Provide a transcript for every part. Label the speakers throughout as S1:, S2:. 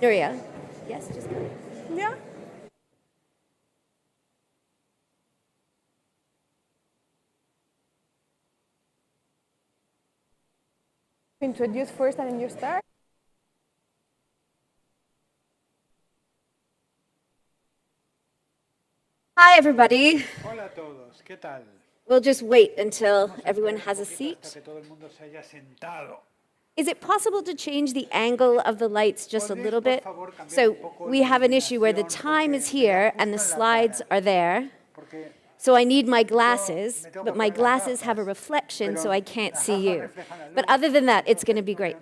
S1: Nuria, yes, just go.
S2: Yeah. Introduce first and then you start.
S1: Hi, everybody.
S3: Hola a todos, ¿qué tal?
S1: We'll just wait until everyone has a seat.
S3: Hasta que todo el mundo se haya sentado.
S1: Is it possible to change the angle of the lights just a little bit? So we have an issue where the time is here and the slides are there. So I need my glasses, but my glasses have a reflection, so I can't see you. But other than that, it's going to be great.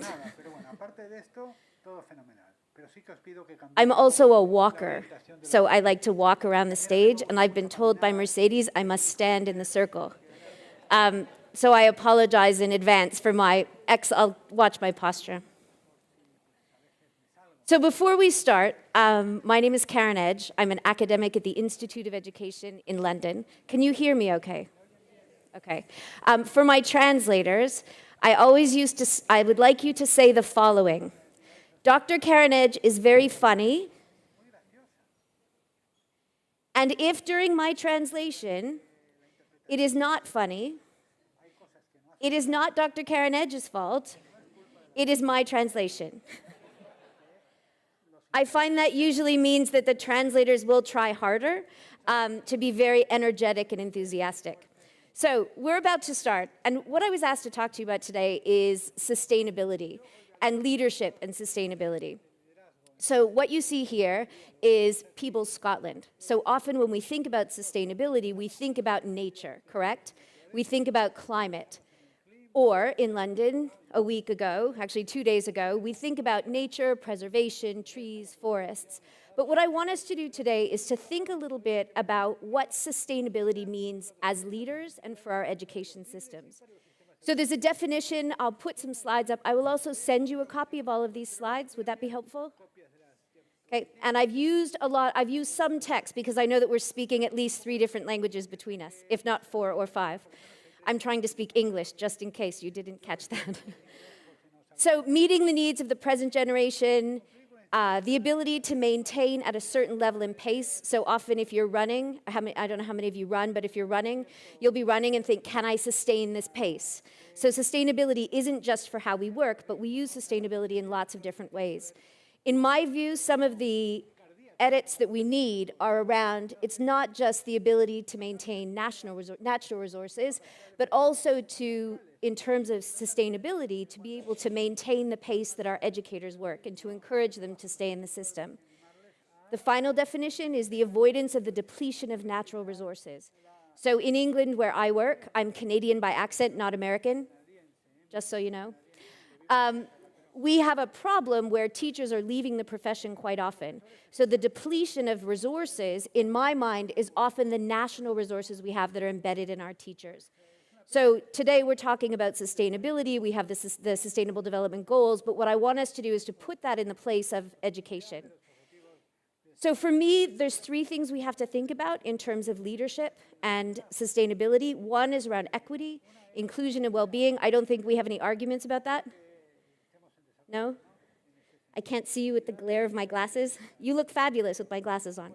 S1: I'm also a walker, so I like to walk around the stage, and I've been told by Mercedes I must stand in the circle. So I apologize in advance for I'll watch my posture. So before we start, my name is Karen Edge. I'm an academic at the Institute of Education in London. Can you hear me okay? Okay. For my translators, I would like you to say the following. Dr. Karen Edge is very funny, and if during my translation it is not funny, it is not Dr. Karen Edge's fault, it is my translation. I find that usually means that the translators will try harder to be very energetic and enthusiastic. So we're about to start, and what I was asked to talk to you about today is sustainability and leadership and sustainability. So what you see here is Peebles, Scotland. So often when we think about sustainability, we think about nature, correct? We think about climate. Or in London, a week ago, actually 2 days ago, we think about nature, preservation, trees, forests. But what I want us to do today is to think a little bit about what sustainability means as leaders and for our education systems. So there's a definition. I'll put some slides up. I will also send you a copy of all of these slides. Would that be helpful? Okay, and I've used some text because I know that we're speaking at least 3 different languages between us, if not 4 or 5. I'm trying to speak English, just in case you didn't catch that. So meeting the needs of the present generation, the ability to maintain at a certain level and pace. So often if you're running, I don't know how many of you run, but if you're running, you'll be running and think, can I sustain this pace? So sustainability isn't just for how we work, but we use sustainability in lots of different ways. In my view, some of the edits that we need are around, it's not just the ability to maintain natural resources, but also to, in terms of sustainability, to be able to maintain the pace that our educators work and to encourage them to stay in the system. The final definition is the avoidance of the depletion of natural resources. So in England, where I work, I'm Canadian by accent, not American, just so you know. We have a problem where teachers are leaving the profession quite often. So the depletion of resources, in my mind, is often the national resources we have that are embedded in our teachers. So today we're talking about sustainability. We have the Sustainable Development Goals, but what I want us to do is to put that in the place of education. So for me, there's 3 things we have to think about in terms of leadership and sustainability. One is around equity, inclusion, and well-being. I don't think we have any arguments about that. No? I can't see you with the glare of my glasses. You look fabulous with my glasses on.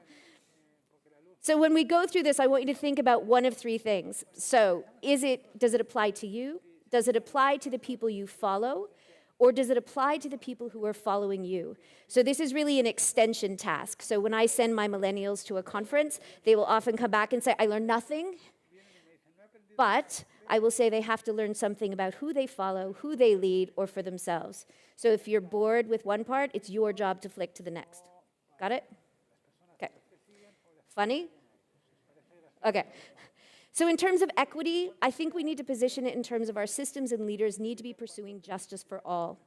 S1: So when we go through this, I want you to think about one of 3 things. So does it apply to you? Does it apply to the people you follow? Or does it apply to the people who are following you? So this is really an extension task. So when I send my millennials to a conference, they will often come back and say, I learned nothing, but I will say they have to learn something about who they follow, who they lead, or for themselves. So if you're bored with one part, it's your job to flick to the next. Got it? Okay. Funny? Okay. So in terms of equity, I think we need to position it in terms of our systems and leaders need to be pursuing justice for all.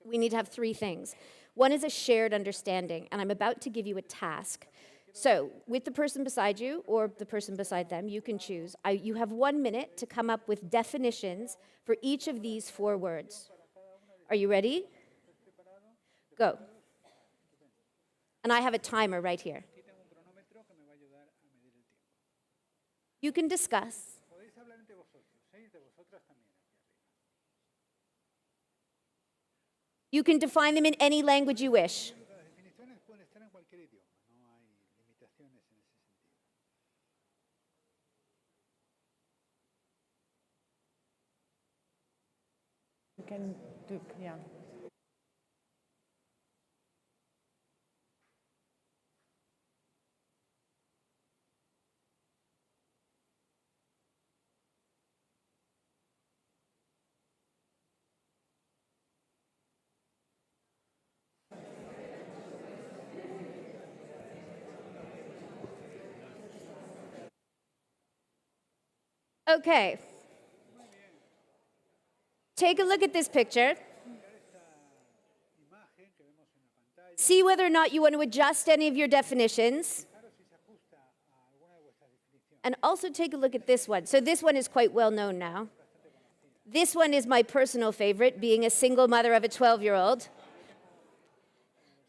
S1: We need to have 3 things. One is a shared understanding, and I'm about to give you a task. So with the person beside you or the person beside them, you can choose. You have 1 minute to come up with definitions for each of these 4 words. Are you ready? Go. And I have a timer right here. You can discuss.
S3: ¿Seis de vosotras también aquí arriba?
S1: You can define them in any language you wish.
S3: Las definiciones pueden estar en cualquier idioma, no hay limitaciones en ese sentido.
S2: You can do, yeah.
S1: Okay. Take a look at this picture.
S3: Imagen que vemos en la pantalla,
S1: See whether or not you want to adjust any of your definitions.
S3: claro si se ajusta a alguna de vuestras definiciones.
S1: And also take a look at this one. So this one is quite well known now. This one is my personal favorite, being a single mother of a 12-year-old.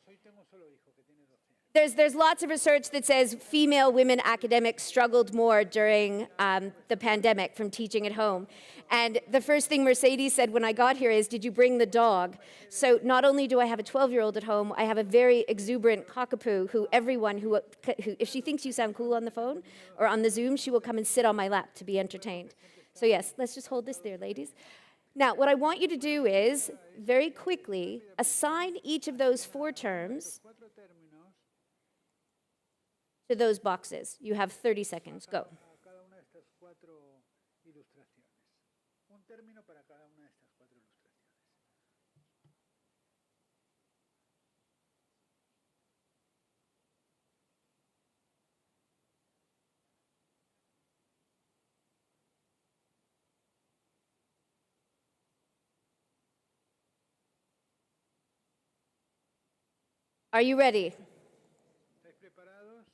S3: Soy tengo un solo hijo que tiene 12 años.
S1: There's lots of research that says female women academics struggled more during the pandemic from teaching at home. And the first thing Mercedes said when I got here is, did you bring the dog? So not only do I have a 12-year-old at home, I have a very exuberant cockapoo who everyone who, if she thinks you sound cool on the phone or on the Zoom, she will come and sit on my lap to be entertained. So yes, let's just hold this there, ladies. Now, what I want you to do is, very quickly, assign each of those 4 terms
S3: Cuatro términos
S1: to those boxes. You have 30 seconds. Go.
S3: a cada una de estas 4 ilustraciones. Un término para cada una de estas 4 ilustraciones.
S1: Are you ready?
S3: ¿Estáis preparados?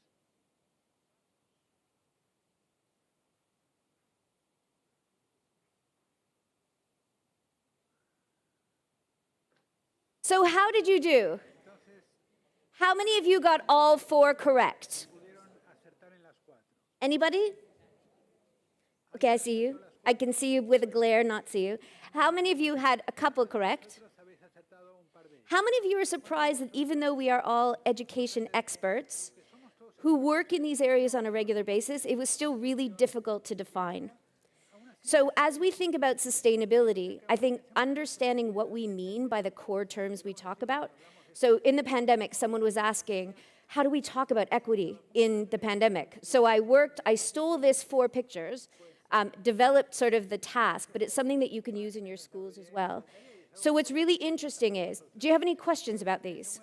S1: So how did you do?
S3: Entonces,
S1: How many of you got all 4 correct?
S3: pudieron acertar en las 4.
S1: Anybody? Okay, I see you. I can see you with a glare, not see you. How many of you had a couple correct?
S3: Vosotros habéis acertado un par de ellas.
S1: How many of you are surprised that even though we are all education experts who work in these areas on a regular basis, it was still really difficult to define? So as we think about sustainability, I think understanding what we mean by the core terms we talk about. So in the pandemic, someone was asking, how do we talk about equity in the pandemic? So I stole this 4 pictures, developed sort of the task, but it's something that you can use in your schools as well. So what's really interesting is, do you have any questions about these?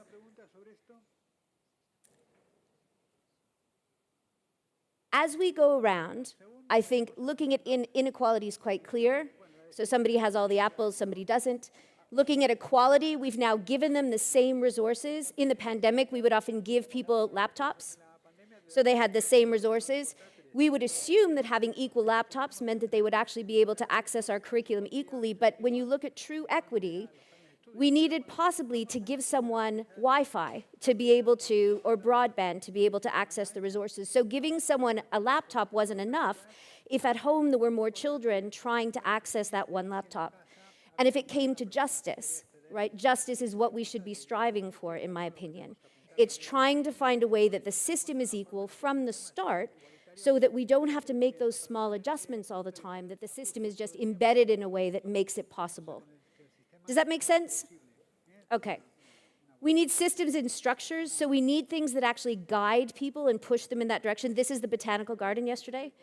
S1: As we go around, I think looking at inequality is quite clear. So somebody has all the apples, somebody doesn't. Looking at equality, we've now given them the same resources. In the pandemic, we would often give people laptops, so they had the same resources. We would assume that having equal laptops meant that they would actually be able to access our curriculum equally, but when you look at true equity, we needed possibly to give someone Wi-Fi to be able to, or broadband to be able to access the resources. So giving someone a laptop wasn't enough if at home there were more children trying to access that one laptop. And if it came to justice, right, justice is what we should be striving for, in my opinion. It's trying to find a way that the system is equal from the start so that we don't have to make those small adjustments all the time, that the system is just embedded in a way that makes it possible. Does that make sense? Okay. We need systems and structures, so we need things that actually guide people and push them in that direction. This is the botanical garden yesterday.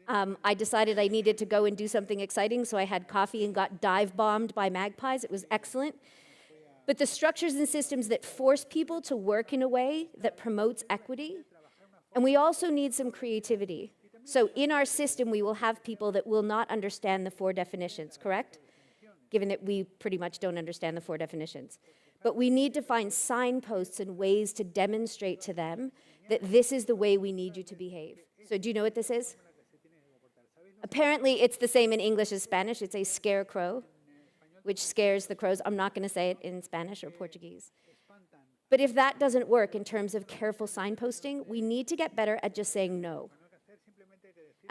S1: I decided I needed to go and do something exciting, so I had coffee and got dive-bombed by magpies. It was excellent. But the structures and systems that force people to work in a way that promotes equity, and we also need some creativity. So in our system, we will have people that will not understand the 4 definitions, correct? Given that we pretty much don't understand the 4 definitions. But we need to find signposts and ways to demonstrate to them that this is the way we need you to behave. So do you know what this is? Apparently, it's the same in English as Spanish. It's a scarecrow, which scares the crows. I'm not going to say it in Spanish or Portuguese. But if that doesn't work in terms of careful signposting, we need to get better at just saying no.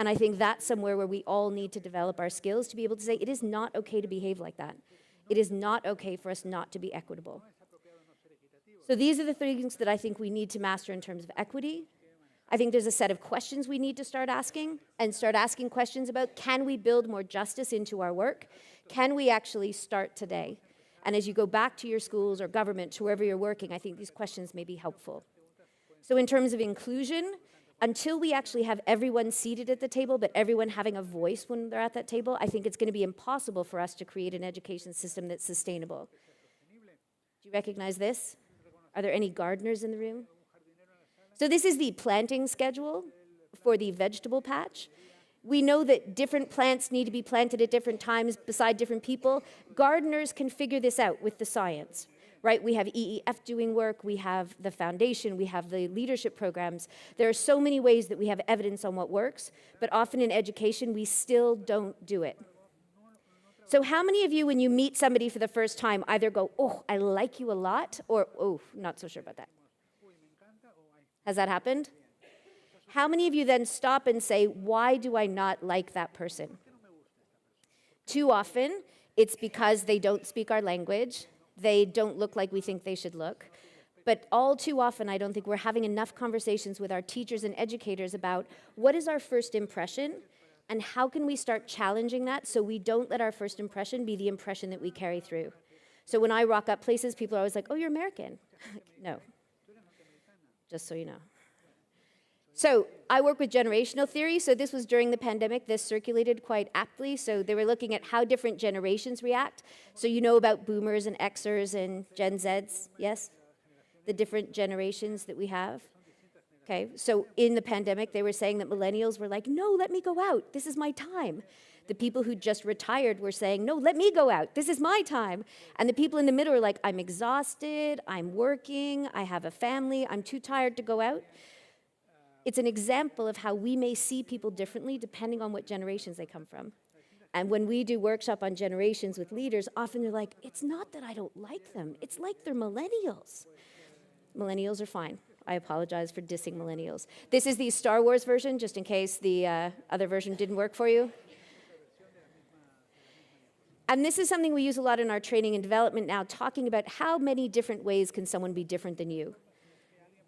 S1: And I think that's somewhere where we all need to develop our skills to be able to say, it is not okay to behave like that. It is not okay for us not to be equitable. So these are the things that I think we need to master in terms of equity. I think there's a set of questions we need to start asking, and start asking questions about, can we build more justice into our work? Can we actually start today? And as you go back to your schools or government, to wherever you're working, I think these questions may be helpful. So in terms of inclusion, until we actually have everyone seated at the table, but everyone having a voice when they're at that table, I think it's going to be impossible for us to create an education system that's sustainable. Do you recognize this? Are there any gardeners in the room? So this is the planting schedule for the vegetable patch. We know that different plants need to be planted at different times beside different people. Gardeners can figure this out with the science, right? We have EEF doing work, we have the foundation, we have the leadership programs. There are so many ways that we have evidence on what works, but often in education, we still don't do it. So how many of you, when you meet somebody for the first time, either go, oh, I like you a lot, or, oh, not so sure about that? Has that happened? How many of you then stop and say, why do I not like that person? Too often, it's because they don't speak our language, they don't look like we think they should look. But all too often, I don't think we're having enough conversations with our teachers and educators about what is our first impression and how can we start challenging that so we don't let our first impression be the impression that we carry through. So when I rock up places, people are always like, oh, you're American. No, just so you know. So I work with generational theory, so this was during the pandemic. This circulated quite aptly, so they were looking at how different generations react. So you know about boomers and Xers and Gen Zs, yes? The different generations that we have. Okay, so in the pandemic, they were saying that millennials were like, no, let me go out, this is my time. The people who just retired were saying, no, let me go out, this is my time. And the people in the middle were like, I'm exhausted, I'm working, I have a family, I'm too tired to go out. It's an example of how we may see people differently depending on what generations they come from. And when we do workshop on generations with leaders, often they're like, it's not that I don't like them, it's like they're millennials. Millennials are fine. I apologize for dissing millennials. This is the Star Wars version, just in case the other version didn't work for you. And this is something we use a lot in our training and development now, talking about how many different ways can someone be different than you,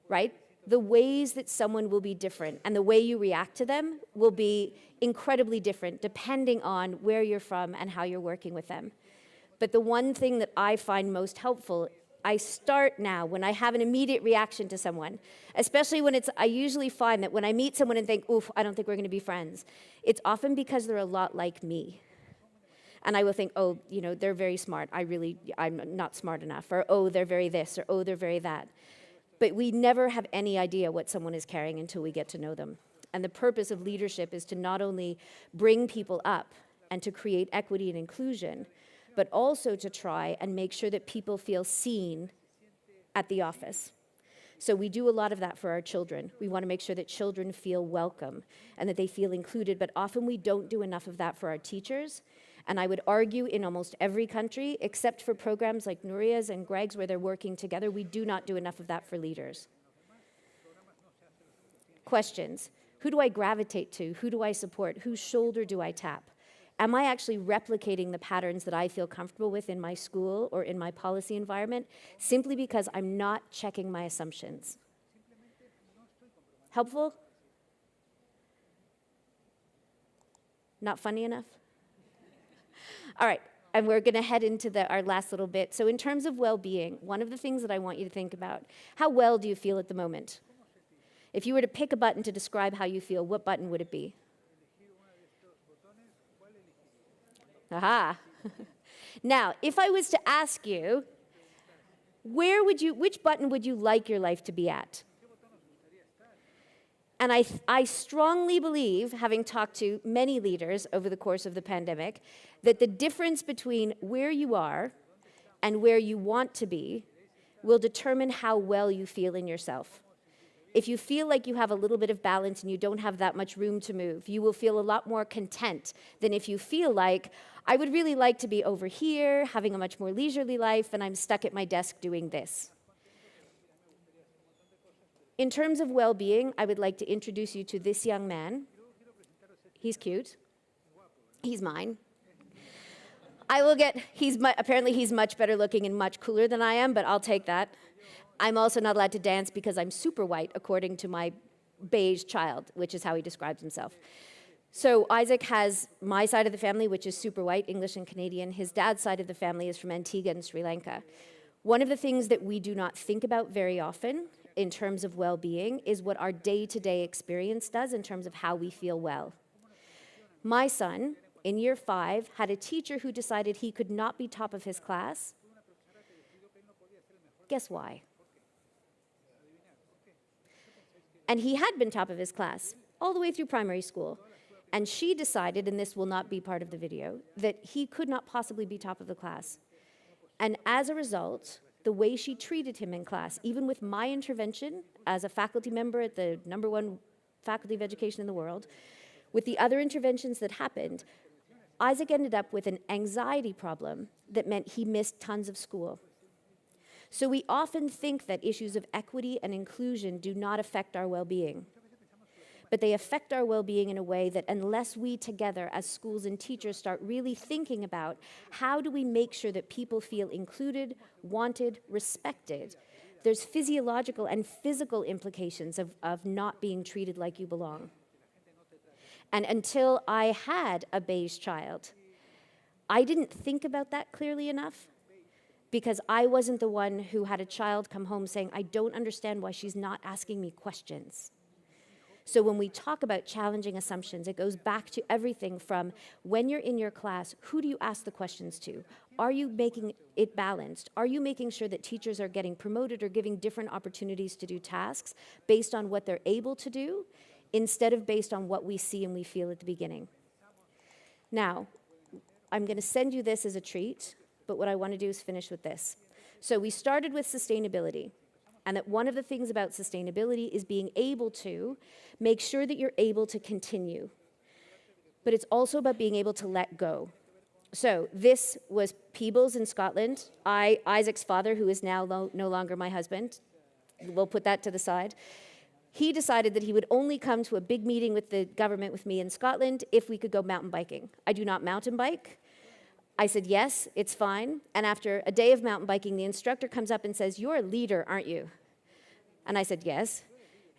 S1: right? The ways that someone will be different and the way you react to them will be incredibly different depending on where you're from and how you're working with them. But the one thing that I find most helpful, I start now when I have an immediate reaction to someone, especially when I usually find that when I meet someone and think, oof, I don't think we're going to be friends, it's often because they're a lot like me. And I will think, oh, you know, they're very smart. I'm not smart enough. Or, oh, they're very this. Or, oh, they're very that. But we never have any idea what someone is carrying until we get to know them. And the purpose of leadership is to not only bring people up and to create equity and inclusion, but also to try and make sure that people feel seen at the office. So we do a lot of that for our children. We want to make sure that children feel welcome and that they feel included, but often we don't do enough of that for our teachers. And I would argue in almost every country, except for programs like Nuria's and Greg's where they're working together, we do not do enough of that for leaders. Questions. Who do I gravitate to? Who do I support? Whose shoulder do I tap? Am I actually replicating the patterns that I feel comfortable with in my school or in my policy environment simply because I'm not checking my assumptions? Helpful? Not funny enough? All right, and we're going to head into our last little bit. So in terms of well-being, one of the things that I want you to think about, how well do you feel at the moment? If you were to pick a button to describe how you feel, what button would it be? Aha. Now, if I was to ask you, which button would you like your life to be at? And I strongly believe, having talked to many leaders over the course of the pandemic, that the difference between where you are and where you want to be will determine how well you feel in yourself. If you feel like you have a little bit of balance and you don't have that much room to move, you will feel a lot more content than if you feel like, I would really like to be over here, having a much more leisurely life, and I'm stuck at my desk doing this. In terms of well-being, I would like to introduce you to this young man. He's cute. He's mine. Apparently he's much better looking and much cooler than I am, but I'll take that. I'm also not allowed to dance because I'm super white, according to my beige child, which is how he describes himself. So Isaac has my side of the family, which is super white, English and Canadian. His dad's side of the family is from Antigua and Sri Lanka. One of the things that we do not think about very often in terms of well-being is what our day-to-day experience does in terms of how we feel well. My son, in year 5, had a teacher who decided he could not be top of his class. Guess why? And he had been top of his class all the way through primary school. And she decided, and this will not be part of the video, that he could not possibly be top of the class. And as a result, the way she treated him in class, even with my intervention as a faculty member at the #1 faculty of education in the world, with the other interventions that happened, Isaac ended up with an anxiety problem that meant he missed tons of school. So we often think that issues of equity and inclusion do not affect our well-being. But they affect our well-being in a way that unless we together as schools and teachers start really thinking about how do we make sure that people feel included, wanted, respected, there's physiological and physical implications of not being treated like you belong. And until I had a beige child, I didn't think about that clearly enough because I wasn't the one who had a child come home saying, I don't understand why she's not asking me questions. So when we talk about challenging assumptions, it goes back to everything from when you're in your class, who do you ask the questions to? Are you making it balanced? Are you making sure that teachers are getting promoted or giving different opportunities to do tasks based on what they're able to do instead of based on what we see and we feel at the beginning? Now, I'm going to send you this as a treat, but what I want to do is finish with this. So we started with sustainability. And that one of the things about sustainability is being able to make sure that you're able to continue. But it's also about being able to let go. So this was Peebles in Scotland. Isaac's father, who is now no longer my husband, we'll put that to the side. He decided that he would only come to a big meeting with the government with me in Scotland if we could go mountain biking. I do not mountain bike. I said, yes, it's fine. And after a day of mountain biking, the instructor comes up and says, you're a leader, aren't you? And I said, yes.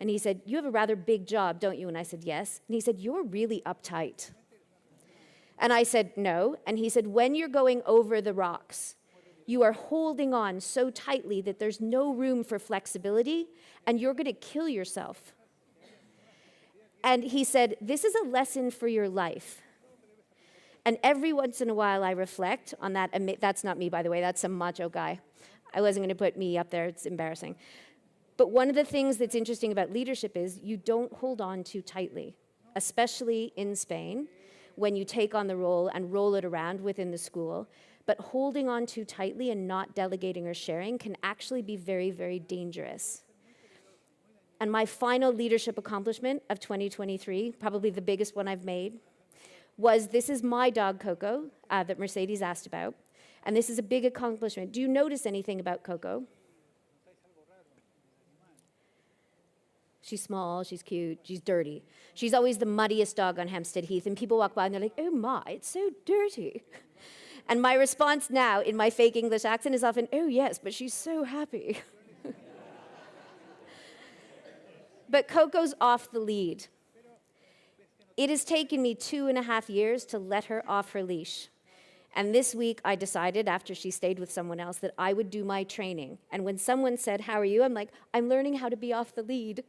S1: And he said, you have a rather big job, don't you? And I said, yes. And he said, you're really uptight. And I said, no. And he said, when you're going over the rocks, you are holding on so tightly that there's no room for flexibility, and you're going to kill yourself. And he said, this is a lesson for your life. And every once in a while, I reflect on that. That's not me, by the way. That's some macho guy. I wasn't going to put me up there. It's embarrassing. But one of the things that's interesting about leadership is you don't hold on too tightly, especially in Spain, when you take on the role and roll it around within the school. But holding on too tightly and not delegating or sharing can actually be very, very dangerous. And my final leadership accomplishment of 2023, probably the biggest one I've made, was this is my dog, Coco, that Mercedes asked about. And this is a big accomplishment. Do you notice anything about Coco? She's small, she's cute, she's dirty. She's always the muddiest dog on Hampstead Heath, and people walk by and they're like, oh my, it's so dirty. And my response now in my fake English accent is often, oh yes, but she's so happy. But Coco's off the lead. It has taken me 2.5 years to let her off her leash. And this week I decided, after she stayed with someone else, that I would do my training. And when someone said, how are you? I'm like, I'm learning how to be off the lead.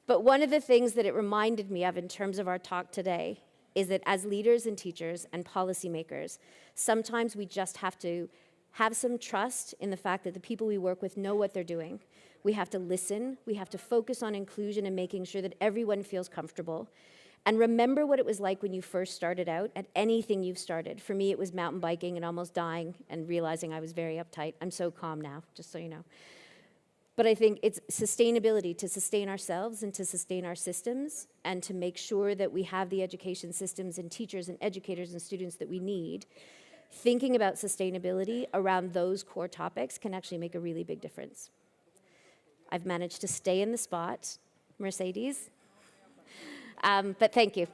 S1: But one of the things that it reminded me of in terms of our talk today is that as leaders and teachers and policymakers, sometimes we just have to have some trust in the fact that the people we work with know what they're doing. We have to listen, we have to focus on inclusion and making sure that everyone feels comfortable. And remember what it was like when you first started out at anything you've started. For me, it was mountain biking and almost dying and realizing I was very uptight. I'm so calm now, just so you know. But I think it's sustainability, to sustain ourselves and to sustain our systems and to make sure that we have the education systems and teachers and educators and students that we need. Thinking about sustainability around those core topics can actually make a really big difference. I've managed to stay in the spot. Mercedes? But thank you.